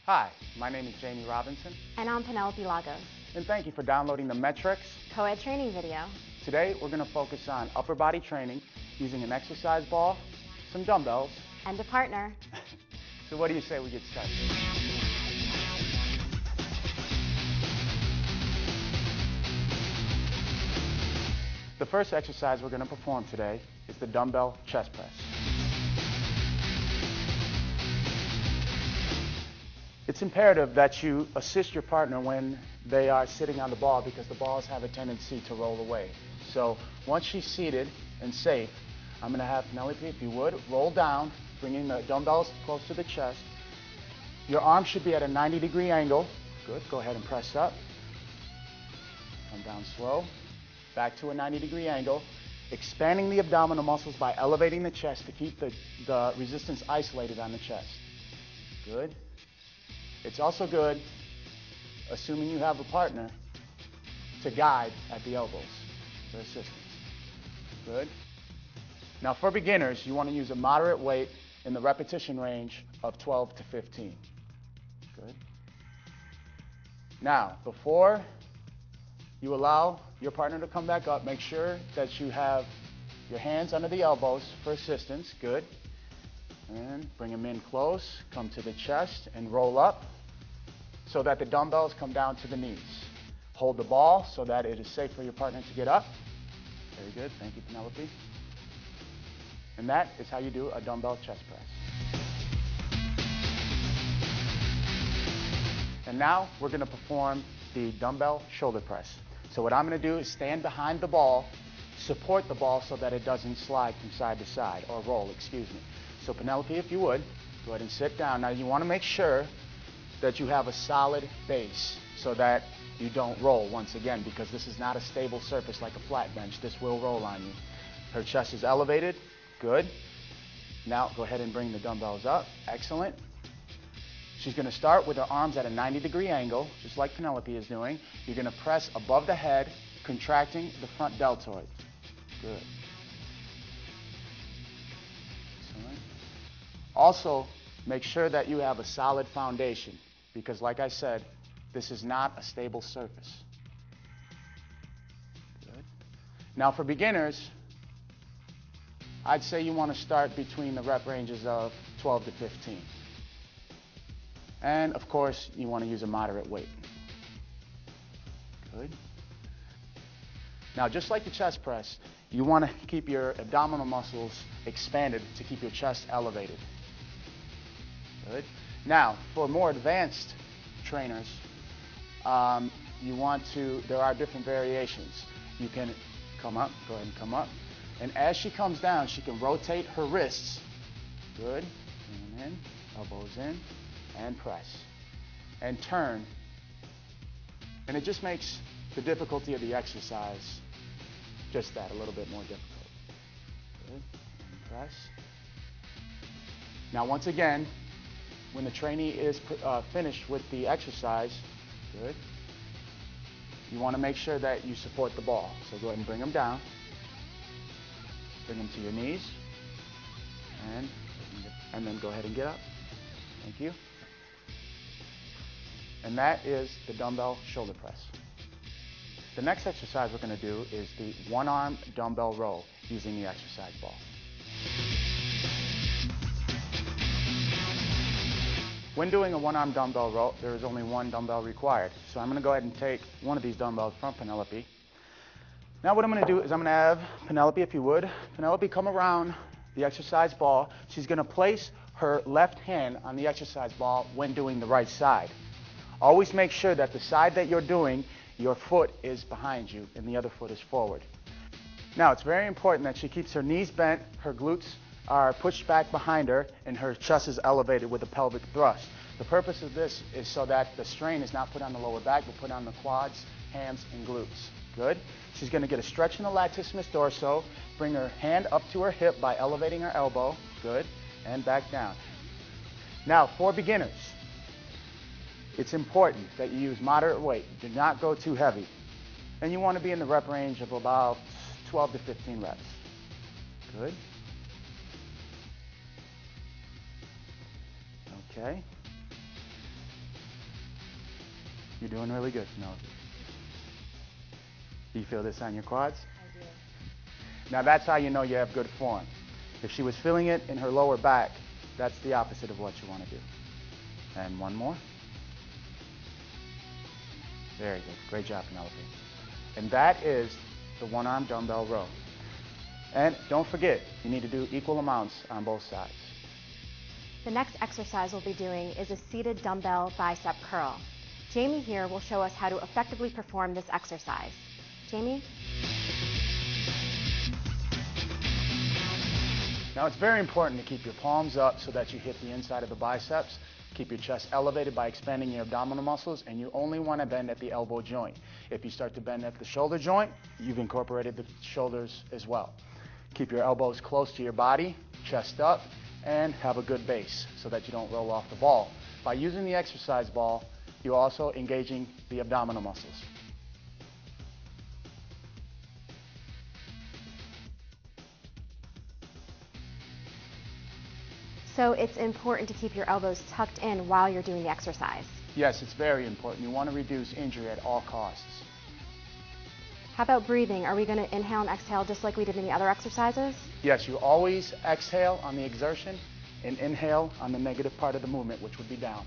Hi, my name is Jamie Robinson. And I'm Penelope Lagos. And thank you for downloading the MetRx CoEd training video. Today we're going to focus on upper body training using an exercise ball, some dumbbells, and a partner. So what do you say we get started? The first exercise we're going to perform today is the dumbbell chest press. It's imperative that you assist your partner when they are sitting on the ball because the balls have a tendency to roll away. So once she's seated and safe, I'm going to have Penelope, if you would, roll down, bringing the dumbbells close to the chest. Your arm should be at a 90-degree angle. Good. Go ahead and press up. Come down slow. Back to a 90-degree angle. Expanding the abdominal muscles by elevating the chest to keep the resistance isolated on the chest. Good. It's also good, assuming you have a partner, to guide at the elbows for assistance. Good. Now for beginners, you want to use a moderate weight in the repetition range of 12 to 15. Good. Now, before you allow your partner to come back up, make sure that you have your hands under the elbows for assistance. Good. And bring them in close, come to the chest and roll up so that the dumbbells come down to the knees. Hold the ball so that it is safe for your partner to get up. Very good. Thank you, Penelope. And that is how you do a dumbbell chest press. And now we're going to perform the dumbbell shoulder press. So what I'm going to do is stand behind the ball, support the ball so that it doesn't slide from side to side, or roll, excuse me. So Penelope, if you would, go ahead and sit down. Now you want to make sure that you have a solid base so that you don't roll once again, because this is not a stable surface like a flat bench. This will roll on you. Her chest is elevated. Good. Now go ahead and bring the dumbbells up. Excellent. She's going to start with her arms at a 90-degree angle, just like Penelope is doing. You're going to press above the head, contracting the front deltoid. Good. Excellent. Also, make sure that you have a solid foundation, because like I said, this is not a stable surface. Good. Now for beginners, I'd say you want to start between the rep ranges of 12 to 15. And of course, you want to use a moderate weight. Good. Now, just like the chest press, you want to keep your abdominal muscles expanded to keep your chest elevated. Good. Now, for more advanced trainers, there are different variations. You can come up, go ahead and come up. And as she comes down, she can rotate her wrists. Good. Bring them in, elbows in, and press. And turn. And it just makes the difficulty of the exercise just that, a little bit more difficult. Good. And press. Now, once again, when the trainee is finished with the exercise, good, you want to make sure that you support the ball. So go ahead and bring them down. Bring them to your knees, and then go ahead and get up. Thank you. And that is the dumbbell shoulder press. The next exercise we're going to do is the one-arm dumbbell row using the exercise ball. When doing a one-arm dumbbell row, there is only one dumbbell required. So I'm going to go ahead and take one of these dumbbells from Penelope. Now what I'm going to do is I'm going to have Penelope, if you would, Penelope come around the exercise ball. She's going to place her left hand on the exercise ball when doing the right side. Always make sure that the side that you're doing, your foot is behind you and the other foot is forward. Now it's very important that she keeps her knees bent, her glutes are pushed back behind her, and her chest is elevated with a pelvic thrust. The purpose of this is so that the strain is not put on the lower back, but put on the quads, hams, and glutes. Good. She's going to get a stretch in the latissimus dorso, bring her hand up to her hip by elevating her elbow. Good. And back down. Now, for beginners, it's important that you use moderate weight. Do not go too heavy. And you want to be in the rep range of about 12 to 15 reps. Good. Okay. You're doing really good, Penelope. Do you feel this on your quads? I do. Now that's how you know you have good form. If she was feeling it in her lower back, that's the opposite of what you want to do. And one more. Very good. Great job, Penelope. And that is the one-arm dumbbell row. And don't forget, you need to do equal amounts on both sides. The next exercise we'll be doing is a seated dumbbell bicep curl. Jamie here will show us how to effectively perform this exercise. Jamie? Now it's very important to keep your palms up so that you hit the inside of the biceps. Keep your chest elevated by expanding your abdominal muscles, and you only want to bend at the elbow joint. If you start to bend at the shoulder joint, you've incorporated the shoulders as well. Keep your elbows close to your body, chest up, and have a good base so that you don't roll off the ball. By using the exercise ball, you're also engaging the abdominal muscles. So it's important to keep your elbows tucked in while you're doing the exercise. Yes, it's very important. You want to reduce injury at all costs. How about breathing? Are we going to inhale and exhale just like we did in the other exercises? Yes, you always exhale on the exertion and inhale on the negative part of the movement, which would be down.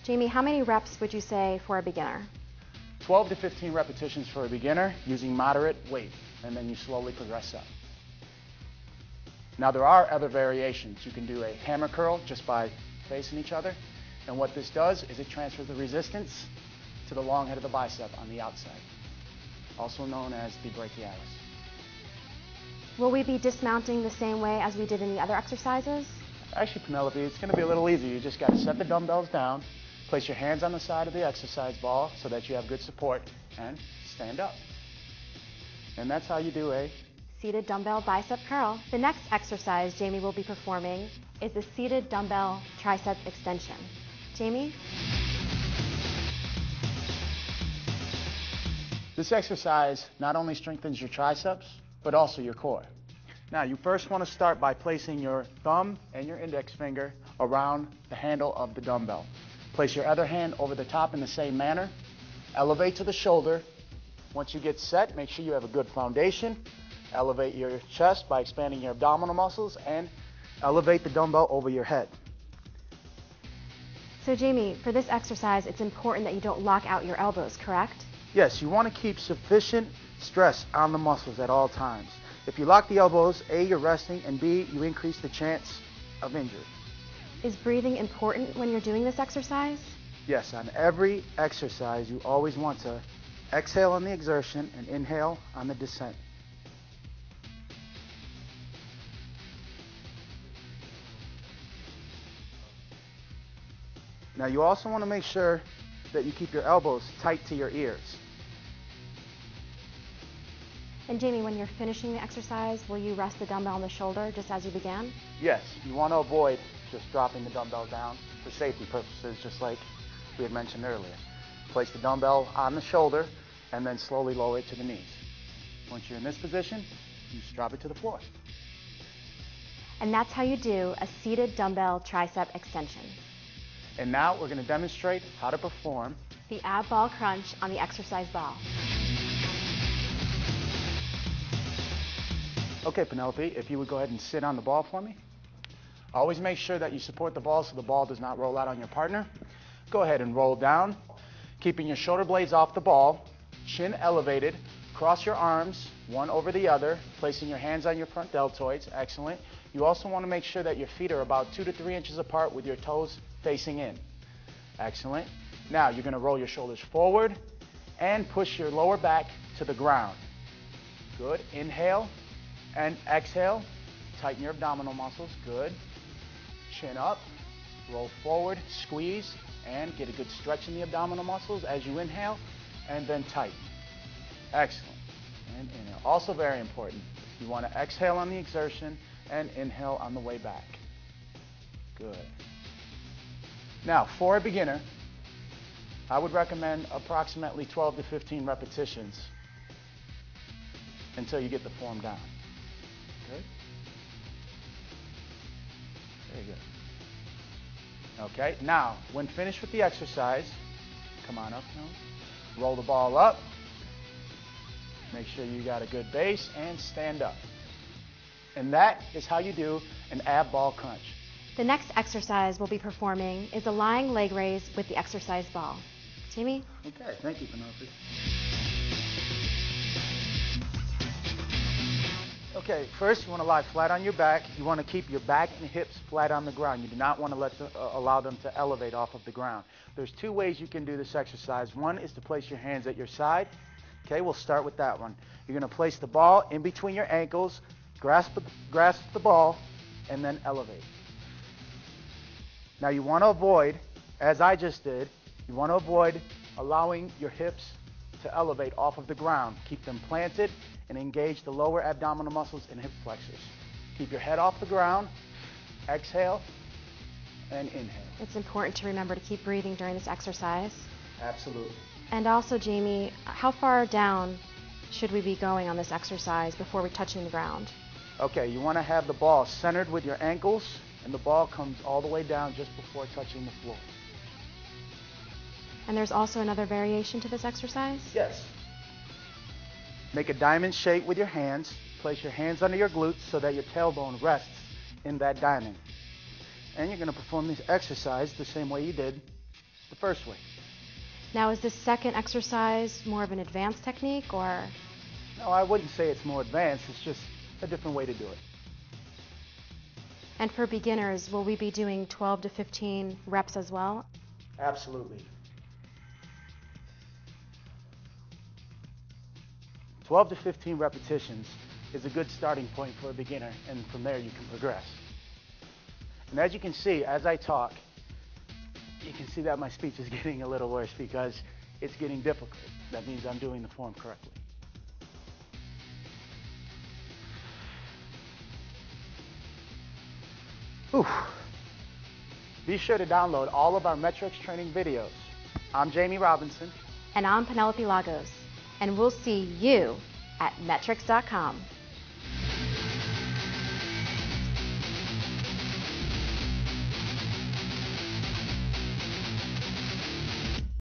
Jamie, how many reps would you say for a beginner? 12 to 15 repetitions for a beginner using moderate weight, and then you slowly progress up. Now there are other variations. You can do a hammer curl just by facing each other, and what this does is it transfers the resistance to the long head of the bicep on the outside, also known as the brachialis. Will we be dismounting the same way as we did in the other exercises? Actually, Penelope, it's going to be a little easier. You just got to set the dumbbells down, place your hands on the side of the exercise ball so that you have good support, and stand up. And that's how you do a Seated dumbbell bicep curl. The next exercise Jamie will be performing is the seated dumbbell tricep extension. Jamie? This exercise not only strengthens your triceps, but also your core. Now, you first want to start by placing your thumb and your index finger around the handle of the dumbbell. Place your other hand over the top in the same manner. Elevate to the shoulder. Once you get set, make sure you have a good foundation. Elevate your chest by expanding your abdominal muscles, and elevate the dumbbell over your head. So Jamie, for this exercise, it's important that you don't lock out your elbows, correct? Yes, you want to keep sufficient stress on the muscles at all times. If you lock the elbows, A, you're resting, and B, you increase the chance of injury. Is breathing important when you're doing this exercise? Yes, on every exercise, you always want to exhale on the exertion and inhale on the descent. Now you also want to make sure that you keep your elbows tight to your ears. And Jamie, when you're finishing the exercise, will you rest the dumbbell on the shoulder just as you began? Yes, you want to avoid just dropping the dumbbell down for safety purposes, just like we had mentioned earlier. Place the dumbbell on the shoulder and then slowly lower it to the knees. Once you're in this position, you just drop it to the floor. And that's how you do a seated dumbbell tricep extension. And now we're going to demonstrate how to perform the ab ball crunch on the exercise ball. Okay, Penelope, if you would go ahead and sit on the ball for me. Always make sure that you support the ball so the ball does not roll out on your partner. Go ahead and roll down, keeping your shoulder blades off the ball, chin elevated. Cross your arms, one over the other, placing your hands on your front deltoids. Excellent. You also want to make sure that your feet are about 2 to 3 inches apart with your toes facing in. Excellent. Now you're going to roll your shoulders forward and push your lower back to the ground. Good. Inhale and exhale. Tighten your abdominal muscles. Good. Chin up. Roll forward. Squeeze and get a good stretch in the abdominal muscles as you inhale, and then tighten. Excellent. And inhale. Also very important. You want to exhale on the exertion and inhale on the way back. Good. Now, for a beginner, I would recommend approximately 12 to 15 repetitions until you get the form down. Good? Very good. Okay, now, when finished with the exercise, Come on up now. Roll the ball up. Make sure you got a good base and stand up. And that is how you do an ab ball crunch. The next exercise we'll be performing is a lying leg raise with the exercise ball. Jamie? Okay, thank you, Penelope. Okay, first you want to lie flat on your back. You want to keep your back and hips flat on the ground. You do not want to allow them to elevate off of the ground. There's two ways you can do this exercise. One is to place your hands at your side. Okay, we'll start with that one. You're going to place the ball in between your ankles, grasp the ball, and then elevate. Now you want to avoid, as I just did, you want to avoid allowing your hips to elevate off of the ground. Keep them planted and engage the lower abdominal muscles and hip flexors. Keep your head off the ground, exhale, and inhale. It's important to remember to keep breathing during this exercise. Absolutely. And also, Jamie, how far down should we be going on this exercise before we're touching the ground? Okay, you want to have the ball centered with your ankles, and the ball comes all the way down just before touching the floor. And there's also another variation to this exercise? Yes. Make a diamond shape with your hands. Place your hands under your glutes so that your tailbone rests in that diamond. And you're going to perform this exercise the same way you did the first way. Now, is this second exercise more of an advanced technique, or? No, I wouldn't say it's more advanced. It's just a different way to do it. And for beginners, will we be doing 12 to 15 reps as well? Absolutely. 12 to 15 repetitions is a good starting point for a beginner, and from there you can progress. And as you can see, as I talk, you can see that my speech is getting a little worse because it's getting difficult. That means I'm doing the form correctly. Whew. Be sure to download all of our MetRx training videos. I'm Jamie Robinson. And I'm Penelope Lagos. And we'll see you at MetRx.com.